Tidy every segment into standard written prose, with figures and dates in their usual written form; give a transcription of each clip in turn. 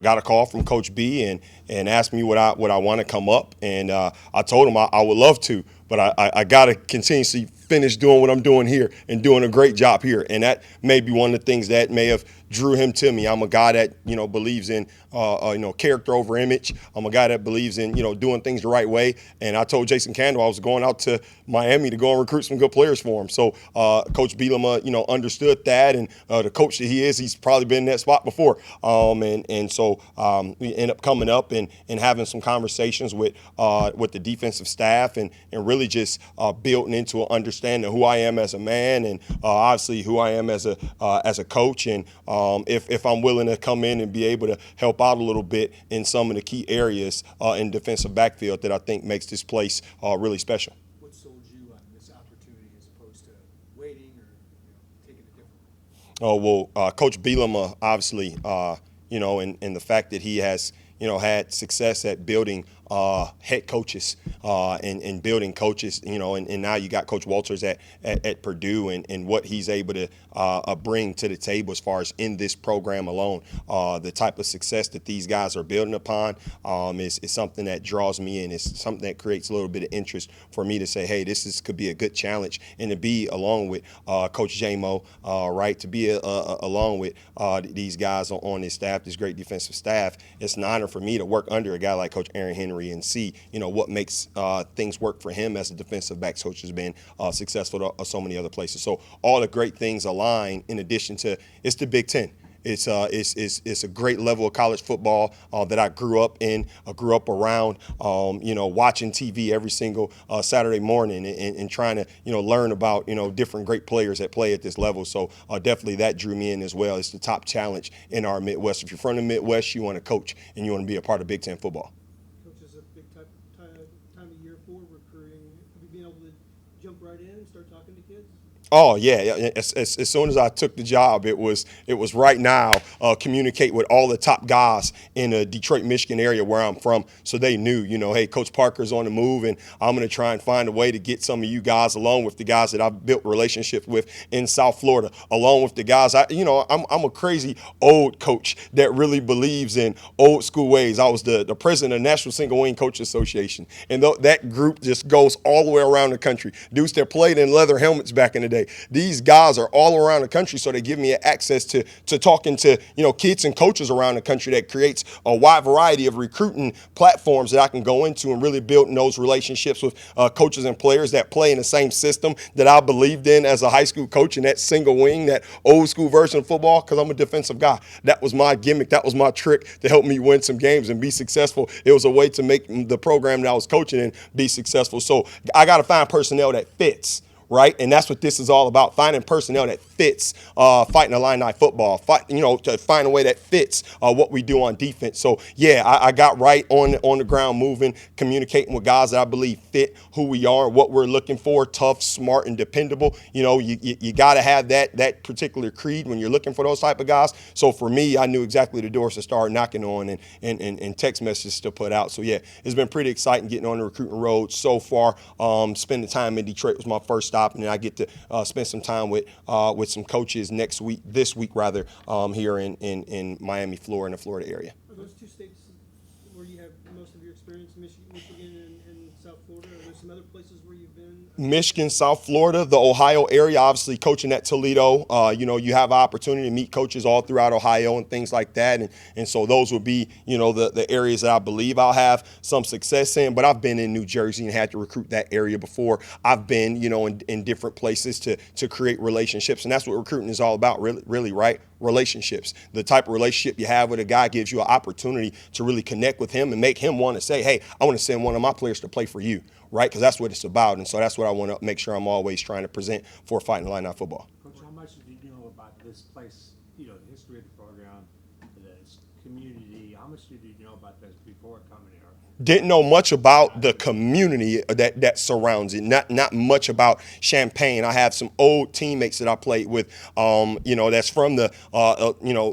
Got a call from Coach B and asked me would I want to come up, and I told him I would love to, but I got to continuously finish doing what I'm doing here and doing a great job here, and that may be one of the things that may have drew him to me. I'm a guy that believes in character over image. I'm a guy that believes in doing things the right way, and I told Jason Candle I was going out to Miami to go and recruit some good players for him. So Coach Bielema understood that, and the coach that he is, he's probably been in that spot before, and so we end up coming up and having some conversations with the defensive staff and really just building into an understanding of who I am as a man and obviously who I am as a coach, and if I'm willing to come in and be able to help out a little bit in some of the key areas in defensive backfield that I think makes this place really special. What sold you on this opportunity as opposed to waiting or taking it differently? Oh, well, Coach Bielema, obviously, and the fact that he has, had success at building head coaches and building coaches, and now you got Coach Walters at Purdue and what he's able to bring to the table as far as in this program alone. The type of success that these guys are building upon is something that draws me in. It's something that creates a little bit of interest for me to say, hey, could be a good challenge, and to be along with Coach J-Mo, right, to be along with these guys on this staff, this great defensive staff. It's an honor for me to work under a guy like Coach Aaron Henry and see, what makes things work for him as a defensive backs coach has been successful to so many other places. So all the great things align in addition to it's the Big Ten. It's a great level of college football that I grew up in, grew up around, watching TV every single Saturday morning and trying to, learn about, different great players that play at this level. So definitely that drew me in as well. It's the top challenge in our Midwest. If you're from the Midwest, you want to coach and you want to be a part of Big Ten football. Coach, is a big time of year for recruiting. Have you been able to jump right in and start talking to kids? Oh yeah, as soon as I took the job, it was right now communicate with all the top guys in the Detroit, Michigan area where I'm from, so they knew, hey, Coach Parker's on the move, and I'm going to try and find a way to get some of you guys along with the guys that I've built relationships with in South Florida, along with the guys. I'm a crazy old coach that really believes in old school ways. I was the president of the National Single Wing Coach Association, and that group just goes all the way around the country. Dudes that played in leather helmets back in the day. These guys are all around the country, so they give me access to talking to kids and coaches around the country. That creates a wide variety of recruiting platforms that I can go into and really build those relationships with coaches and players that play in the same system that I believed in as a high school coach, in that single wing, that old school version of football, because I'm a defensive guy. That was my gimmick. That was my trick to help me win some games and be successful. It was a way to make the program that I was coaching in be successful. So I got to find personnel that fits. Right, and that's what this is all about: finding personnel that fits Fighting Illini football. To find a way that fits what we do on defense. So yeah, I got right on the ground, moving, communicating with guys that I believe fit who we are, what we're looking for: tough, smart, and dependable. You got to have that particular creed when you're looking for those type of guys. So for me, I knew exactly the doors to start knocking on and text messages to put out. So yeah, it's been pretty exciting getting on the recruiting road so far. Spending time in Detroit was my first stop, and then I get to spend some time with some coaches this week here in Miami, Florida, in the Florida area. Are those two states where you have most of your experience, Michigan and South Florida? Are there some other places where you've been? Michigan, South Florida, the Ohio area, obviously coaching at Toledo. You have an opportunity to meet coaches all throughout Ohio and things like that. And so those would be, the areas that I believe I'll have some success in. But I've been in New Jersey and had to recruit that area before. I've been, in different places to create relationships. And that's what recruiting is all about, really, right? Relationships. The type of relationship you have with a guy gives you an opportunity to really connect with him and make him want to say, hey, I want to send one of my players to play for you. Right, because that's what it's about, and so that's what I want to make sure I'm always trying to present for Fighting Illini football. Coach, how much do you know about this place? The history of the program, the community. How much did you know about this before coming here? Didn't know much about the community that surrounds it. Not much about Champaign. I have some old teammates that I played with, that's from the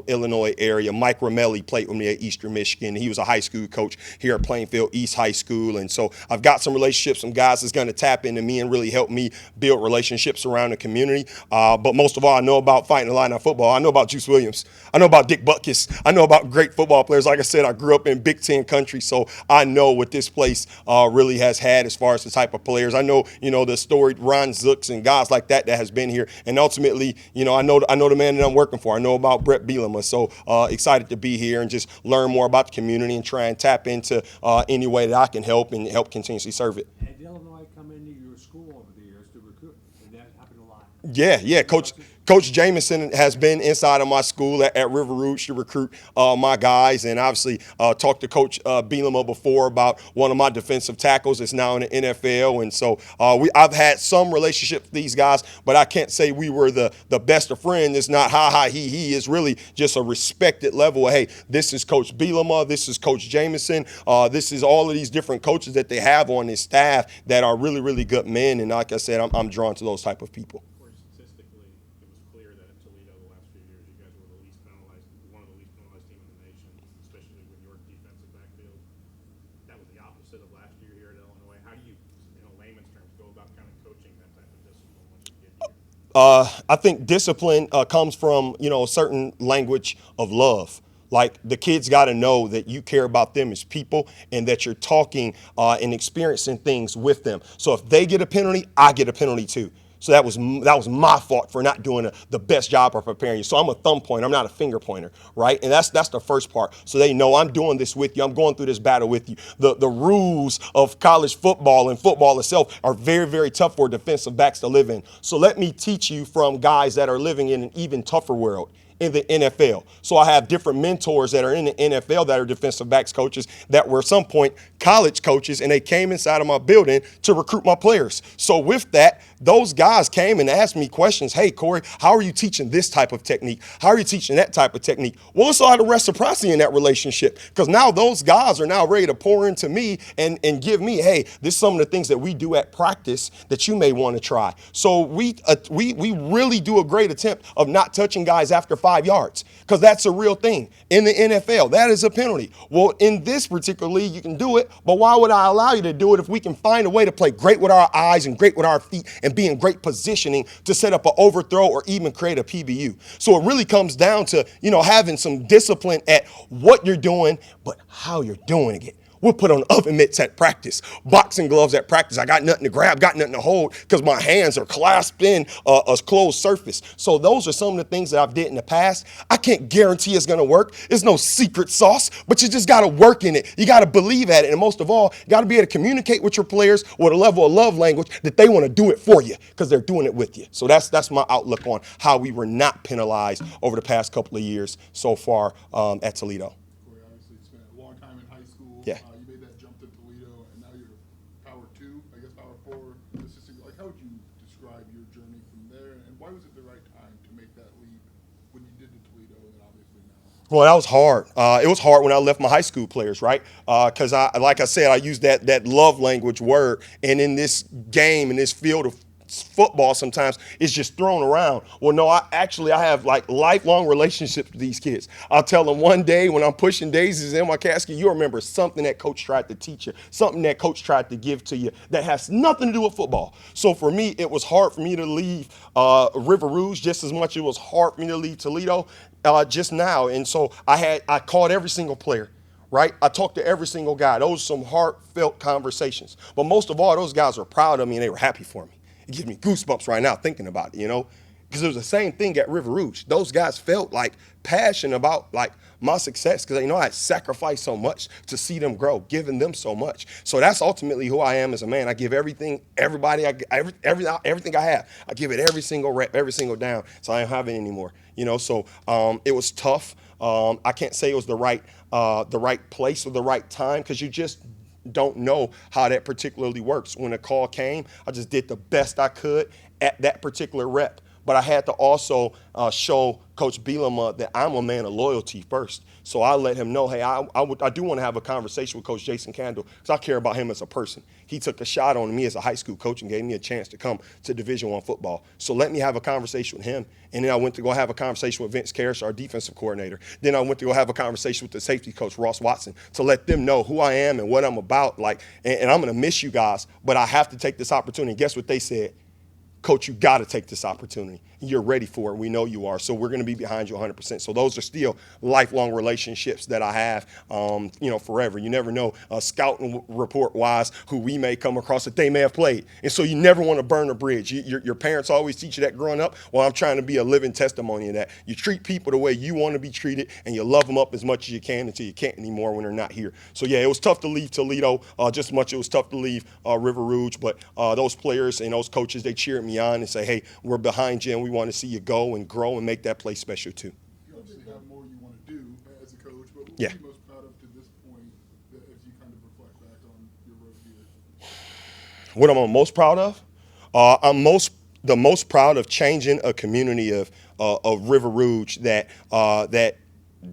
Illinois area. Mike Romelli played with me at Eastern Michigan. He was a high school coach here at Plainfield East High School, and so I've got some relationships, some guys that's going to tap into me and really help me build relationships around the community. But most of all, I know about Fighting Illini football. I know about Juice Williams. I know about Dick Butkus. I know about great football players like like I said, I grew up in Big Ten country, so I know what this place really has had as far as the type of players. I know, the storied Ron Zooks and guys like that has been here, and ultimately, I know the man that I'm working for. I know about Brett Bielema, so excited to be here and just learn more about the community and try and tap into any way that I can help and help continuously serve it. Had Illinois come into your school over the years to recruit? And that happened a lot. Yeah. Coach Jameson has been inside of my school at River Rouge to recruit my guys, and obviously talked to Coach Bielema before about one of my defensive tackles that's now in the NFL. And so I've had some relationship with these guys, but I can't say we were the best of friends. It's not ha, he. It's really just a respected level of, hey, this is Coach Bielema, this is Coach Jameson, this is all of these different coaches that they have on this staff that are really, really good men. And like I said, I'm drawn to those type of people. Statistically, it was clear that at Toledo the last few years, you guys were the least penalized, one of the least penalized team in the nation, especially when your defensive backfield. That was the opposite of last year here at Illinois. How do you, in layman's terms, go about kind of coaching that type of discipline once you get here? I think discipline comes from, a certain language of love. Like, the kids got to know that you care about them as people and that you're talking and experiencing things with them. So if they get a penalty, I get a penalty too. So that was my fault for not doing the best job of preparing you. So I'm a thumb pointer. I'm not a finger pointer, right? And that's the first part. So they know I'm doing this with you. I'm going through this battle with you. The rules of college football and football itself are very, very tough for defensive backs to live in. So let me teach you from guys that are living in an even tougher world in the NFL. So I have different mentors that are in the NFL that are defensive backs coaches that were at some point college coaches, and they came inside of my building to recruit my players. So with that, those guys came and asked me questions. Hey, Corey, how are you teaching this type of technique? How are you teaching that type of technique? Well, it's a lot of reciprocity in that relationship, because now those guys are now ready to pour into me and give me, hey, this is some of the things that we do at practice that you may want to try. So we really do a great attempt of not touching guys after 5 yards, because that's a real thing in the NFL. That is a penalty. Well, in this particular league, you can do it, but why would I allow you to do it if we can find a way to play great with our eyes and great with our feet and be in great positioning to set up an overthrow or even create a PBU? So it really comes down to, having some discipline at what you're doing, but how you're doing it. We'll put on oven mitts at practice, boxing gloves at practice. I got nothing to grab, got nothing to hold, because my hands are clasped in a closed surface. So those are some of the things that I've did in the past. I can't guarantee it's going to work. It's no secret sauce, but you just got to work in it. You got to believe at it. And most of all, you got to be able to communicate with your players with a level of love language that they want to do it for you, because they're doing it with you. So that's my outlook on how we were not penalized over the past couple of years so far at Toledo. Corey, obviously spent a long time in high school. Yeah. You made that jump to Toledo, and now you're Power 2, I guess Power 4 assistant. Like, how would you describe your journey from there, and why was it the right time to make that leap when you did to Toledo, and then obviously now? Well, that was hard. It was hard when I left my high school players, right? Because like I said, I used that love language word, and in this game, in this field of football, sometimes it's just thrown around. Well, no, I have like lifelong relationships with these kids. I'll tell them one day when I'm pushing daisies in my casket, you remember something that coach tried to teach you, something that coach tried to give to you that has nothing to do with football. So for me, it was hard for me to leave River Rouge just as much as it was hard for me to leave Toledo just now. And so I called every single player. Right? I talked to every single guy. Those are some heartfelt conversations. But most of all, those guys were proud of me and they were happy for me. It gives me goosebumps right now thinking about it, because it was the same thing at River Rouge. Those guys felt like passion about like my success, because I had sacrificed so much to see them grow, giving them so much. So that's ultimately who I am as a man. I give everything, everybody, everything I have. I give it every single rep, every single down. So I don't have it anymore. So it was tough. I can't say it was the right place or the right time, because you just don't know how that particularly works. When a call came, I just did the best I could at that particular rep. But I had to also show Coach Bielema that I'm a man of loyalty first. So I let him know, hey, I do want to have a conversation with Coach Jason Candle, because I care about him as a person. He took a shot on me as a high school coach and gave me a chance to come to Division I football. So let me have a conversation with him. And then I went to go have a conversation with Vince Karras, our defensive coordinator. Then I went to go have a conversation with the safety coach, Ross Watson, to let them know who I am and what I'm about. And I'm going to miss you guys, but I have to take this opportunity. And guess what they said? Coach, you got to take this opportunity. You're ready for it. We know you are. So we're going to be behind you 100%. So those are still lifelong relationships that I have, forever. You never know, scouting report wise, who we may come across that they may have played. And so you never want to burn a bridge. Your parents always teach you that growing up. Well, I'm trying to be a living testimony of that. You treat people the way you want to be treated, and you love them up as much as you can until you can't anymore when they're not here. So yeah, it was tough to leave Toledo, just as much it was tough to leave River Rouge, but those players and those coaches, they cheered me on and say, hey, we're behind you and we want to see you go and grow and make that place special too. You obviously have more you want to do as a coach, but what Yeah. are you most proud of to this point as you kind of reflect back on your road here? What am I most proud of? The most proud of changing a community of River Rouge that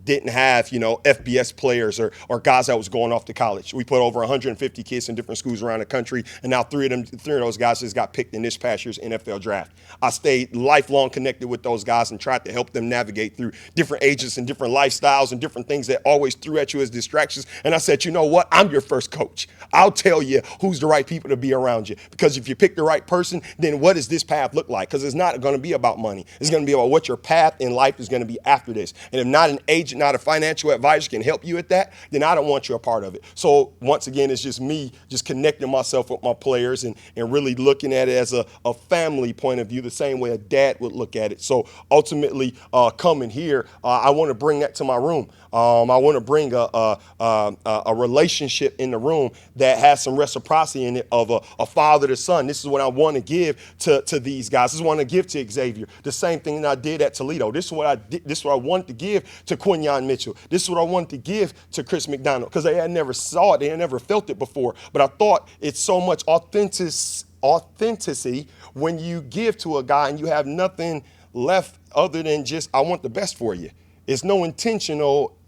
didn't have, FBS players or guys that was going off to college. We put over 150 kids in different schools around the country, and now three of those guys just got picked in this past year's NFL draft. I stayed lifelong connected with those guys and tried to help them navigate through different ages and different lifestyles and different things that always threw at you as distractions. And I said, you know what? I'm your first coach. I'll tell you who's the right people to be around you. Because if you pick the right person, then what does this path look like? Because it's not going to be about money. It's going to be about what your path in life is going to be after this. And if not an agent, not a financial advisor can help you at that, then I don't want you a part of it. So once again, it's just me just connecting myself with my players and really looking at it as a family point of view, the same way a dad would look at it. So ultimately, coming here, I want to bring that to my room. I want to bring a relationship in the room that has some reciprocity in it of a father to son. This is what I want to give to these guys. This is what I want to give to Xavier. The same thing that I did at Toledo. This is what I did. This is what I wanted to give to Quinyon Mitchell. This is what I wanted to give to Chris McDonald because they had never saw it. They had never felt it before. But I thought it's so much authenticity when you give to a guy and you have nothing left other than just, I want the best for you. It's no intentional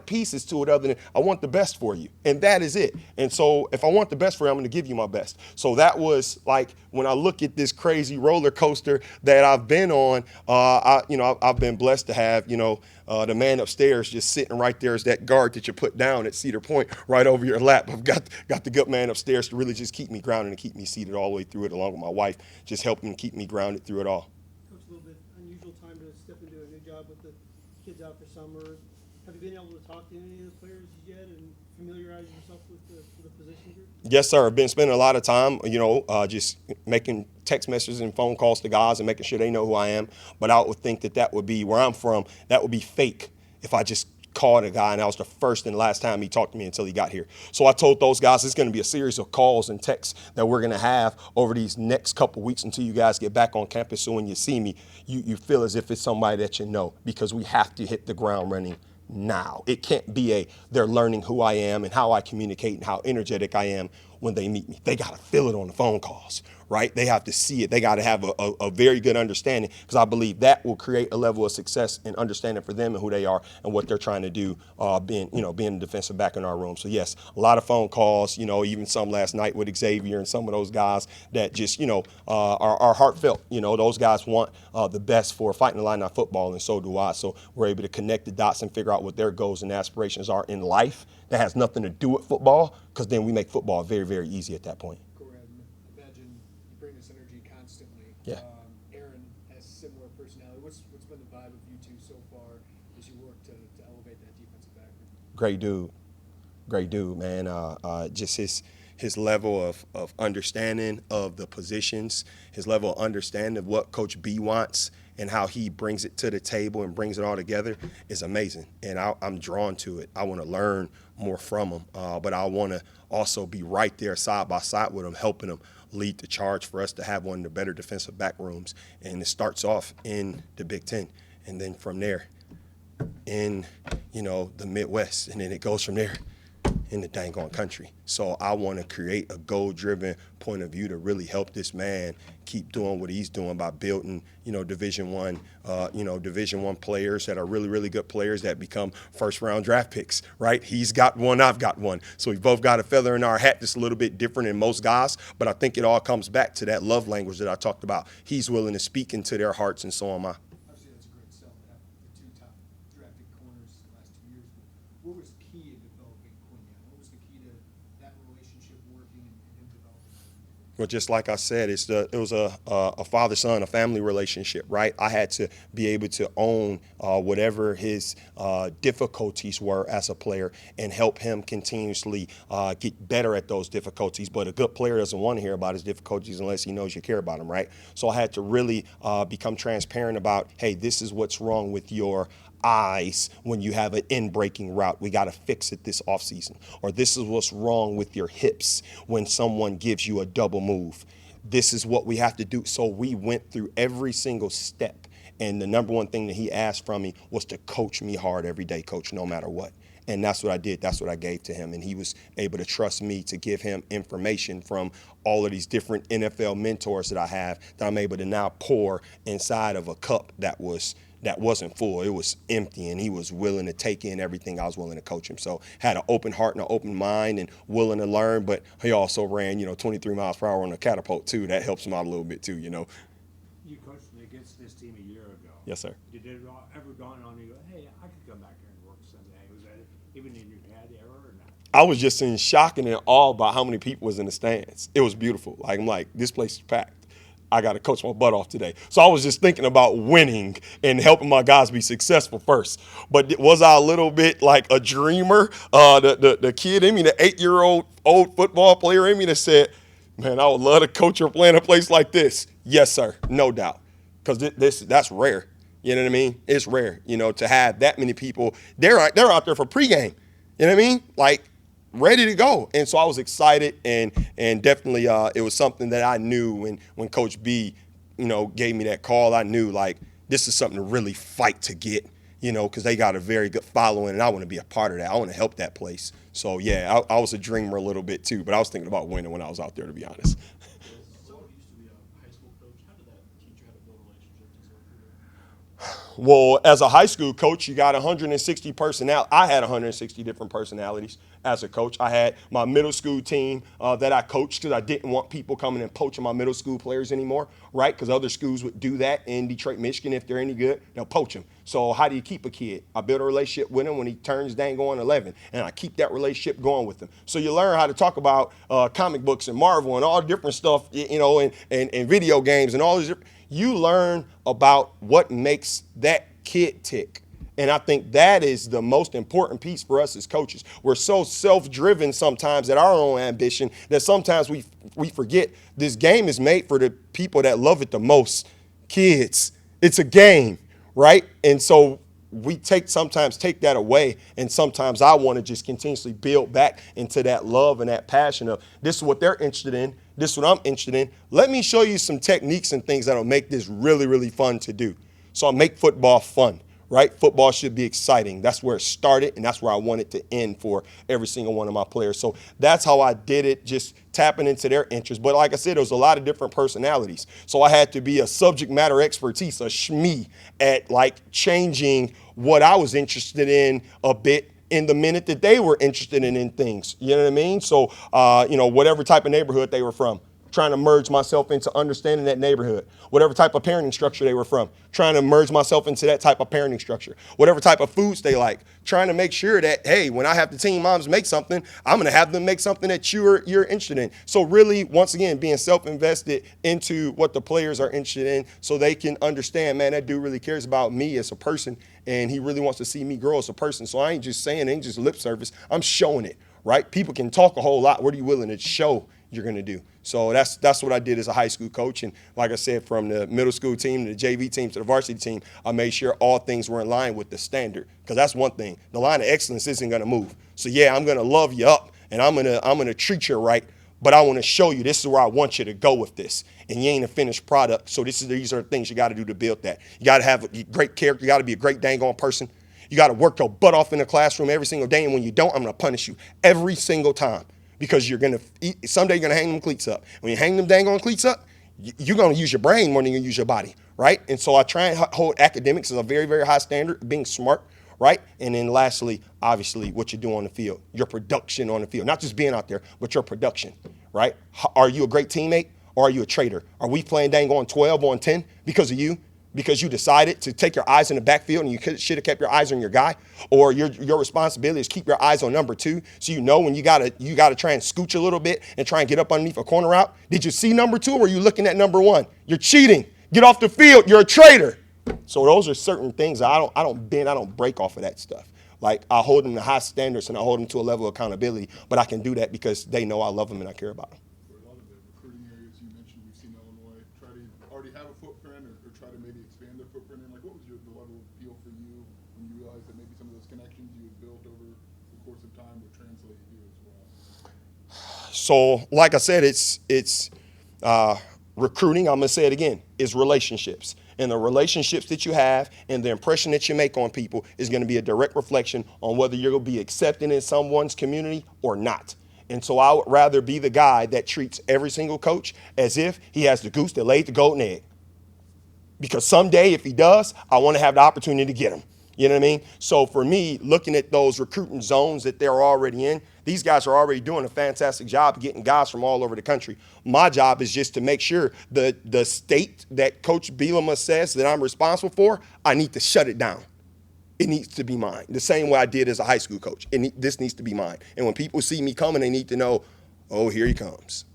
pieces to it other than I want the best for you. And that is it. And so if I want the best for you, I'm going to give you my best. So that was when I look at this crazy roller coaster that I've been on, I've been blessed to have, the man upstairs just sitting right there as that guard that you put down at Cedar Point right over your lap. I've got the good man upstairs to really just keep me grounded and keep me seated all the way through it, along with my wife, just helping keep me grounded through it all. Coach, a little bit unusual time to step into a new job with the kids out for summer. Have you been able to talk to any of the players yet and familiarize yourself with the position group? Yes, sir. I've been spending a lot of time, just making text messages and phone calls to guys and making sure they know who I am. But I would think that would be where I'm from. That would be fake if I just called a guy and that was the first and last time he talked to me until he got here. So I told those guys it's going to be a series of calls and texts that we're going to have over these next couple weeks until you guys get back on campus. So when you see me, you feel as if it's somebody that you know, because we have to hit the ground running now. It can't be they're learning who I am and how I communicate and how energetic I am when they meet me. They got to feel it on the phone calls, right? They have to see it. They got to have a very good understanding, because I believe that will create a level of success and understanding for them and who they are and what they're trying to do, being a defensive back in our room. So yes, a lot of phone calls, even some last night with Xavier and some of those guys that just, are heartfelt. Those guys want the best for Fighting Illini football, and so do I. So we're able to connect the dots and figure out what their goals and aspirations are in life that has nothing to do with football, because then we make football very, very easy at that point. Corey, I imagine you bring this energy constantly. Yeah. Aaron has similar personality. What's been the vibe of you two so far as you work to elevate that defensive back room? Great dude, man. Just his level of understanding of the positions, his level of understanding of what Coach B wants and how he brings it to the table and brings it all together is amazing. And I'm drawn to it. I want to learn more from him, but I want to also be right there side by side with him, helping him lead the charge for us to have one of the better defensive back rooms. And it starts off in the Big Ten, and then from there in, the Midwest, and then it goes from there in the dang on country. So I want to create a goal-driven point of view to really help this man keep doing what he's doing by building, Division I players that are really, really good players that become first-round draft picks, right? He's got one, I've got one. So we both got a feather in our hat that's a little bit different than most guys, but I think it all comes back to that love language that I talked about. He's willing to speak into their hearts, and so am I. Obviously, that's a great sell to have the two top drafted corners the last 2 years. What was key in developing Quinyon? What was the key to that relationship working and him developing? Well, just like I said, it was a father-son, a family relationship, right? I had to be able to own whatever his difficulties were as a player and help him continuously get better at those difficulties. But a good player doesn't want to hear about his difficulties unless he knows you care about him, right? So I had to really become transparent about, hey, this is what's wrong with your eyes when you have an in-breaking route. We got to fix it this offseason. Or this is what's wrong with your hips when someone gives you a double move. This is what we have to do. So we went through every single step. And the number one thing that he asked from me was to coach me hard every day, coach, no matter what. And that's what I did. That's what I gave to him. And he was able to trust me to give him information from all of these different NFL mentors that I have that I'm able to now pour inside of a cup that wasn't full. It was empty, and he was willing to take in everything I was willing to coach him. So had an open heart and an open mind and willing to learn, but he also ran, 23 miles per hour on a catapult too. That helps him out a little bit too, You coached against this team a year ago. Yes, sir. Did it ever dawn on you, hey, I could come back here and work someday? Was that even in your head ever or not? I was just in shock and in awe about how many people was in the stands. It was beautiful. I'm like, this place is packed. I got to coach my butt off today. So I was just thinking about winning and helping my guys be successful first. But was I a little bit like a dreamer? The kid in me, the 8-year-old old football player in me that said, man, I would love to coach or play in a place like this. Yes, sir. No doubt. Because that's rare. You know what I mean? It's rare, to have that many people. They're out there for pregame. You know what I mean? Like, ready to go. And so I was excited, and definitely it was something that I knew when Coach B, gave me that call. I knew, like, this is something to really fight to get, because they got a very good following, and I want to be a part of that. I want to help that place. So, yeah, I was a dreamer a little bit too, but I was thinking about winning when I was out there, to be honest. Someone who used to be a high school coach, how did that teach you how to build relationships and so forth? Well, as a high school coach, you got 160 personality. I had 160 different personalities as a coach. I had my middle school team that I coached because I didn't want people coming and poaching my middle school players anymore, right? Because other schools would do that in Detroit, Michigan. If they're any good, they'll poach them. So how do you keep a kid? I build a relationship with him when he turns dang on 11, and I keep that relationship going with him. So you learn how to talk about comic books and Marvel and all different stuff, and video games and all these different. You learn about what makes that kid tick. And I think that is the most important piece for us as coaches. We're so self-driven sometimes at our own ambition that sometimes we forget this game is made for the people that love it the most, kids. It's a game, right? And so we sometimes take that away, and sometimes I want to just continuously build back into that love and that passion of this is what they're interested in, this is what I'm interested in. Let me show you some techniques and things that'll make this really, really fun to do. So I make football fun, right? Football should be exciting. That's where it started, and that's where I want it to end for every single one of my players. So that's how I did it, just tapping into their interests. But like I said, there was a lot of different personalities. So I had to be a subject matter expertise, a SME, at like changing what I was interested in a bit in the minute that they were interested in things. You know what I mean? So, whatever type of neighborhood they were from, trying to merge myself into understanding that neighborhood. Whatever type of parenting structure they were from, trying to merge myself into that type of parenting structure. Whatever type of foods they like, trying to make sure that, hey, when I have the teen moms make something, I'm going to have them make something that you're interested in. So really, once again, being self-invested into what the players are interested in so they can understand, man, that dude really cares about me as a person, and he really wants to see me grow as a person. So I ain't just saying it, ain't just lip service. I'm showing it, right? People can talk a whole lot. What are you willing to show you're going to do? So that's what I did as a high school coach. And like I said, from the middle school team to the JV team to the varsity team, I made sure all things were in line with the standard. Because that's one thing. The line of excellence isn't going to move. So, yeah, I'm going to love you up, and I'm gonna treat you right. But I want to show you this is where I want you to go with this. And you ain't a finished product. So these are the things you got to do to build that. You got to have a great character. You got to be a great dang on person. You got to work your butt off in the classroom every single day. And when you don't, I'm going to punish you every single time. Because someday you're going to hang them cleats up. When you hang them dang on cleats up, you're going to use your brain more than you're going to use your body, right? And so I try and hold academics as a very, very high standard, being smart, right? And then lastly, obviously, what you do on the field, your production on the field. Not just being out there, but your production, right? Are you a great teammate or are you a traitor? Are we playing dang on 12 on 10 because of you? because you decided to take your eyes in the backfield and you should have kept your eyes on your guy, or your responsibility is keep your eyes on number 2 so you know when you gotta try and scooch a little bit and try and get up underneath a corner route. Did you see number 2 or were you looking at number 1? You're cheating. Get off the field. You're a traitor. So those are certain things I don't break off of that stuff. Like, I hold them to high standards and I hold them to a level of accountability, but I can do that because they know I love them and I care about them. For a lot of the recruiting areas you mentioned, we've seen Illinois try to already have a footprint or try to maybe expand their footprint. And like, what was the level of appeal for you when you realized that maybe some of those connections you had built over the course of time would translate here as well? So, like I said, it's recruiting. I'm gonna say it again. Is relationships. And the relationships that you have and the impression that you make on people is going to be a direct reflection on whether you're going to be accepted in someone's community or not. And so I would rather be the guy that treats every single coach as if he has the goose that laid the golden egg. Because someday, if he does, I want to have the opportunity to get him. You know what I mean? So for me, looking at those recruiting zones that they're already in, these guys are already doing a fantastic job of getting guys from all over the country. My job is just to make sure the state that Coach Bielema says that I'm responsible for, I need to shut it down. It needs to be mine. The same way I did as a high school coach. This needs to be mine. And when people see me coming, they need to know, oh, here he comes.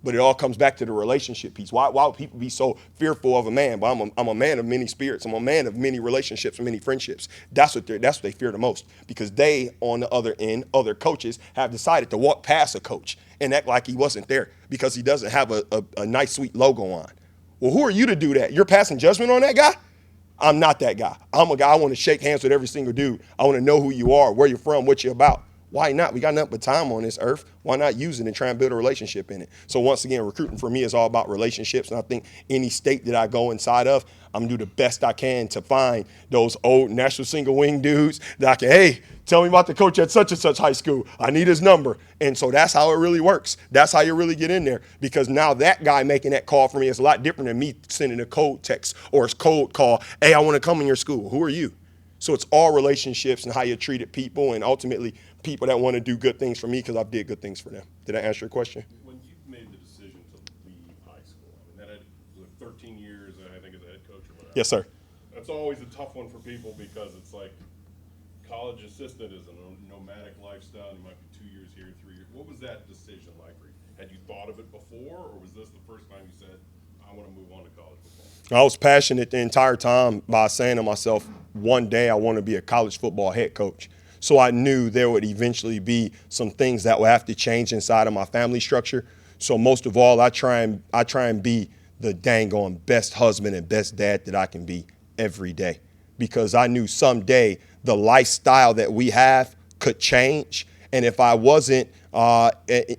But it all comes back to the relationship piece. Why would people be so fearful of a man? But I'm a man of many spirits. I'm a man of many relationships and many friendships. That's what they fear the most, because they, on the other end, other coaches have decided to walk past a coach and act like he wasn't there because he doesn't have a nice, sweet logo on. Well, who are you to do that? You're passing judgment on that guy? I'm not that guy. I'm a guy. I want to shake hands with every single dude. I want to know who you are, where you're from, what you're about. Why not? We got nothing but time on this earth. Why not use it and try and build a relationship in it? So once again, recruiting for me is all about relationships. And I think any state that I go inside of, I'm going to do the best I can to find those old national single wing dudes that I can, hey, tell me about the coach at such and such high school. I need his number. And so that's how it really works. That's how you really get in there, because now that guy making that call for me is a lot different than me sending a cold text or a cold call. Hey, I want to come in your school. Who are you? So it's all relationships and how you treated people, and ultimately people that want to do good things for me because I've did good things for them. Did I answer your question? When you made the decision to leave high school, I mean, that was 13 years, I think, as a head coach or whatever. Yes, sir. That's always a tough one for people because it's like college assistant is a nomadic lifestyle. You might be 2 years here, 3 years. What was that decision like for you? Had you thought of it before, or was this the first time you said, I want to move on to college football? I was passionate the entire time by saying to myself, one day I want to be a college football head coach. So I knew there would eventually be some things that would have to change inside of my family structure. So most of all, I try and be the dang on best husband and best dad that I can be every day, because I knew someday the lifestyle that we have could change. And if I wasn't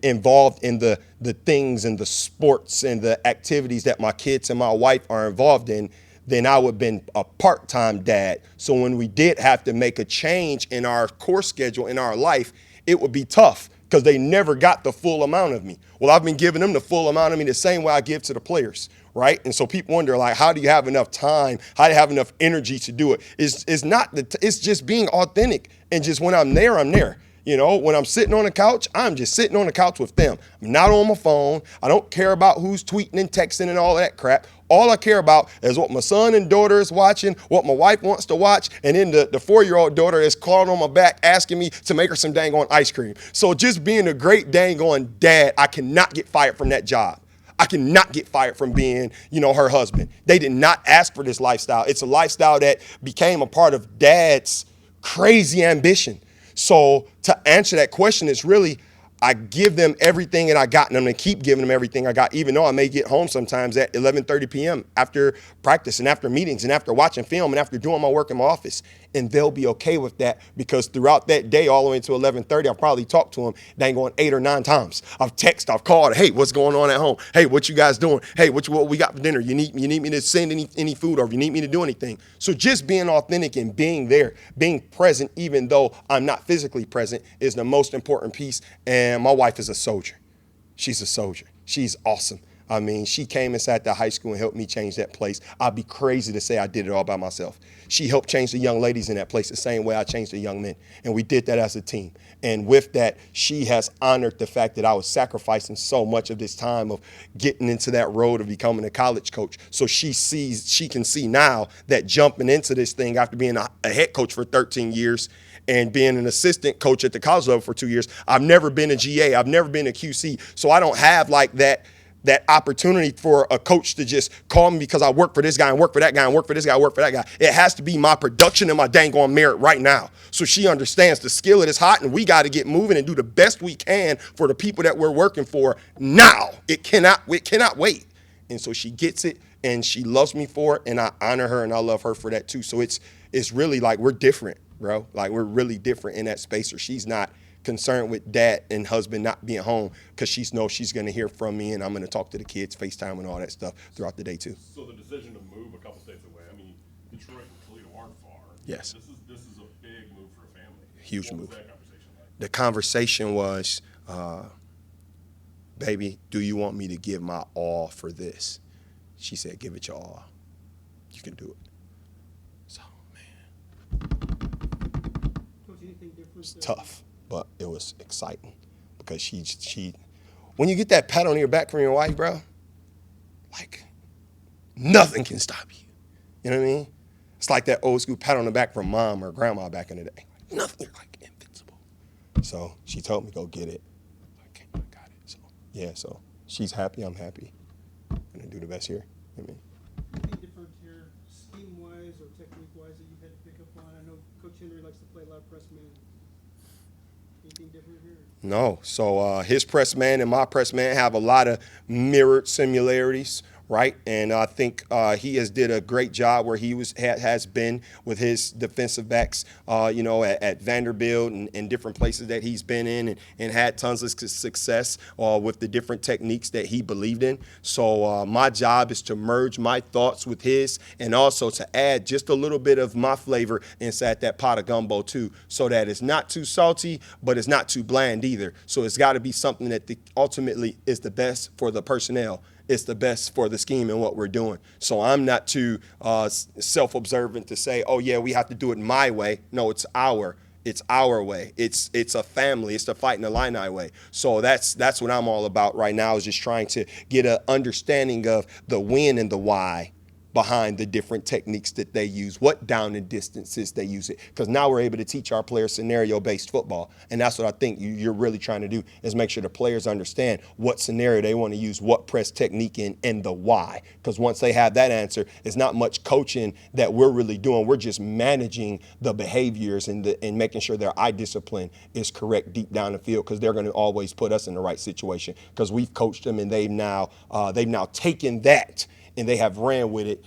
involved in the things and the sports and the activities that my kids and my wife are involved in, then I would have been a part-time dad. So when we did have to make a change in our course schedule in our life, it would be tough because they never got the full amount of me. Well, I've been giving them the full amount of me the same way I give to the players, right? And so people wonder, like, how do you have enough time? How do you have enough energy to do it? It's just being authentic. And just when I'm there, I'm there. You know, when I'm sitting on the couch, I'm just sitting on the couch with them. I'm not on my phone. I don't care about who's tweeting and texting and all that crap. All I care about is what my son and daughter is watching, what my wife wants to watch, and then the 4-year-old daughter is crawling on my back asking me to make her some dang on ice cream. So just being a great dang on dad, I cannot get fired from that job. I cannot get fired from being, her husband. They did not ask for this lifestyle. It's a lifestyle that became a part of dad's crazy ambition. So to answer that question, it's really, I give them everything that I got, and I'm going to keep giving them everything I got, even though I may get home sometimes at 11:30 p.m. after practice and after meetings and after watching film and after doing my work in my office. And they'll be okay with that, because throughout that day, all the way until 11:30, I've probably talked to them dang on 8 or 9 times. I've texted, I've called, hey, what's going on at home? Hey, what you guys doing? Hey, what we got for dinner? You need me to send any food, or if you need me to do anything. So just being authentic and being there, being present, even though I'm not physically present, is the most important piece. And my wife is a soldier. She's a soldier. She's awesome. I mean, she came inside the high school and helped me change that place. I'd be crazy to say I did it all by myself. She helped change the young ladies in that place the same way I changed the young men. And we did that as a team. And with that, she has honored the fact that I was sacrificing so much of this time of getting into that road of becoming a college coach. So she can see now that jumping into this thing after being a head coach for 13 years and being an assistant coach at the college level for 2 years, I've never been a GA. I've never been a QC. So I don't have like that opportunity for a coach to just call me because I work for this guy and work for that guy and work for this guy, work for that guy. It has to be my production and my dang on merit right now. So she understands the skillet is hot and we got to get moving and do the best we can for the people that we're working for now. It cannot wait. And so she gets it and she loves me for it, and I honor her and I love her for that too. So it's really like we're different, bro. Like we're really different in that space, or she's not concerned with dad and husband not being home because she knows she's going to hear from me and I'm going to talk to the kids, FaceTime and all that stuff throughout the day too. So the decision to move a couple states away, I mean, Detroit and Toledo aren't far. Yes. This is a big move for a family. Huge What move. was that conversation like? The conversation was, baby, do you want me to give my all for this? She said, give it your all. You can do it. So, man, Coach, anything different? it's tough, but it was exciting because she, when you get that pat on your back from your wife, bro, like nothing can stop you. You know what I mean? It's like that old school pat on the back from mom or grandma back in the day. Nothing, you're like invincible. So she told me, go get it. Okay, I got it. So, yeah, so she's happy, I'm happy. I'm going to do the best here. You know what I mean? Anything different here, scheme-wise or technique-wise that you've had to pick up on? I know Coach Henry likes to play a lot of press man. Anything different here? No. So his press man and my press man have a lot of mirrored similarities, right? And I think he has did a great job where he has been with his defensive backs, at Vanderbilt and different places that he's been in and had tons of success with the different techniques that he believed in. So my job is to merge my thoughts with his and also to add just a little bit of my flavor inside that pot of gumbo too, so that it's not too salty, but it's not too bland either. So it's got to be something that ultimately is the best for the personnel. It's the best for the scheme and what we're doing. So I'm not too self-observant to say, oh, yeah, we have to do it my way. No, it's our way. It's a family. It's the Fighting Illini way. So that's what I'm all about right now, is just trying to get an understanding of the when and the why behind the different techniques that they use, what down and distances they use it. Because now we're able to teach our players scenario-based football. And that's what I think you're really trying to do, is make sure the players understand what scenario they want to use, what press technique in, and the why. Because once they have that answer, it's not much coaching that we're really doing. We're just managing the behaviors and making sure their eye discipline is correct deep down the field, because they're going to always put us in the right situation, because we've coached them and they've now taken that and they have ran with it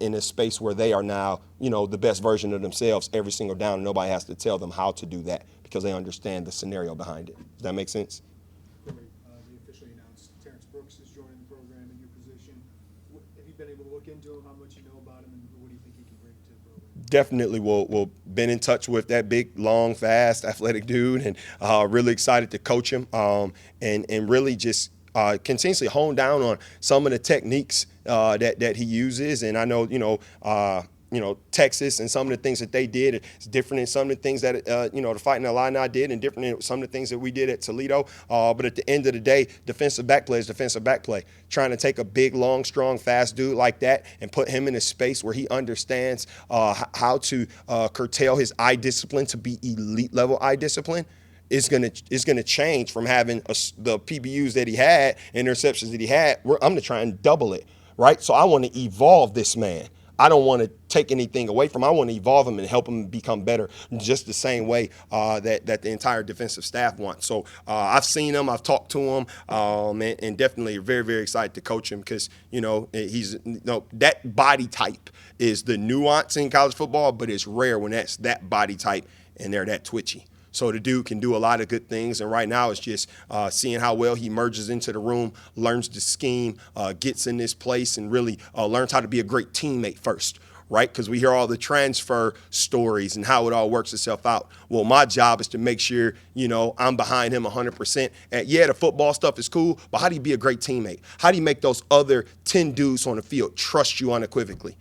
in a space where they are now, the best version of themselves every single down. And nobody has to tell them how to do that because they understand the scenario behind it. Does that make sense? They officially announced Terrence Brooks is joining the program in your position. Have you been able to look into him? How much you know about him, and what do you think he can bring to the program? Definitely will been in touch with that big, long, fast, athletic dude, and really excited to coach him and really just continuously hone down on some of the techniques that he uses. And I know, Texas and some of the things that they did is different than some of the things that, the Fighting Illini did, and different than some of the things that we did at Toledo. But at the end of the day, defensive back play is defensive back play. Trying to take a big, long, strong, fast dude like that and put him in a space where he understands how to curtail his eye discipline to be elite level eye discipline is gonna change from having the PBUs that he had, interceptions that he had. I'm gonna try and double it, right? So I want to evolve this man. I don't want to take anything away from him. I want to evolve him and help him become better, just the same way that the entire defensive staff wants. So I've seen him, I've talked to him, and definitely very, very excited to coach him, because he's that body type is the nuance in college football, but it's rare when that's that body type and they're that twitchy. So the dude can do a lot of good things, and right now it's just seeing how well he merges into the room, learns the scheme, gets in this place, and really learns how to be a great teammate first, right? Because we hear all the transfer stories and how it all works itself out. Well, my job is to make sure, I'm behind him 100%. And yeah, the football stuff is cool, but how do you be a great teammate? How do you make those other 10 dudes on the field trust you unequivocally?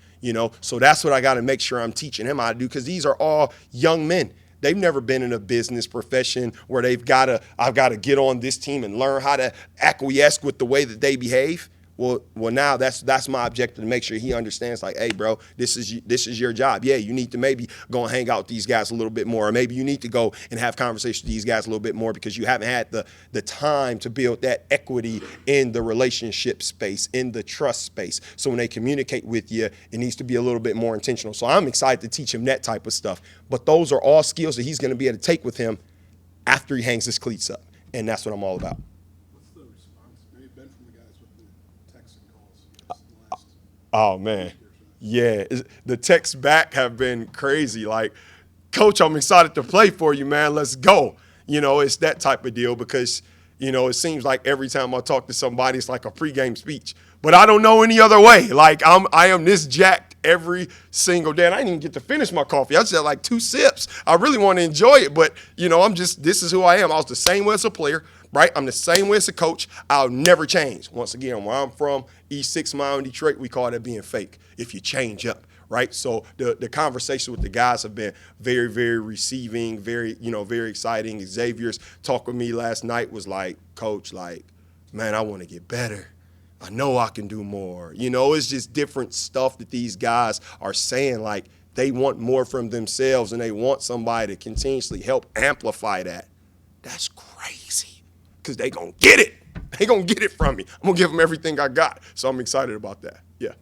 So that's what I got to make sure I'm teaching him how to do, because these are all young men. They've never been in a business profession where I've got to get on this team and learn how to acquiesce with the way that they behave. Well, now that's my objective, to make sure he understands, like, hey, bro, this is your job. Yeah, you need to maybe go and hang out with these guys a little bit more, or maybe you need to go and have conversations with these guys a little bit more because you haven't had the time to build that equity in the relationship space, in the trust space. So when they communicate with you, it needs to be a little bit more intentional. So I'm excited to teach him that type of stuff. But those are all skills that he's going to be able to take with him after he hangs his cleats up, and that's what I'm all about. What's the response maybe been from the guys with the texts and calls the last Oh, man. Yeah. The texts back have been crazy. Like, Coach, I'm excited to play for you, man. Let's go. It's that type of deal because, it seems like every time I talk to somebody, it's like a pregame speech. But I don't know any other way. Like, I am this jacked every single day. And I didn't even get to finish my coffee. I just had like 2 sips. I really want to enjoy it. But, this is who I am. I was the same way as a player, right? I'm the same way as a coach. I'll never change. Once again, where I'm from, East 6 Mile in Detroit, we call that being fake if you change up, right? So the conversation with the guys have been very, very receiving, very, very exciting. Xavier's talk with me last night was like, Coach, like, man, I want to get better. I know I can do more. It's just different stuff that these guys are saying. Like, they want more from themselves, and they want somebody to continuously help amplify that. That's crazy, because they going to get it. They going to get it from me. I'm going to give them everything I got. So I'm excited about that. Yeah.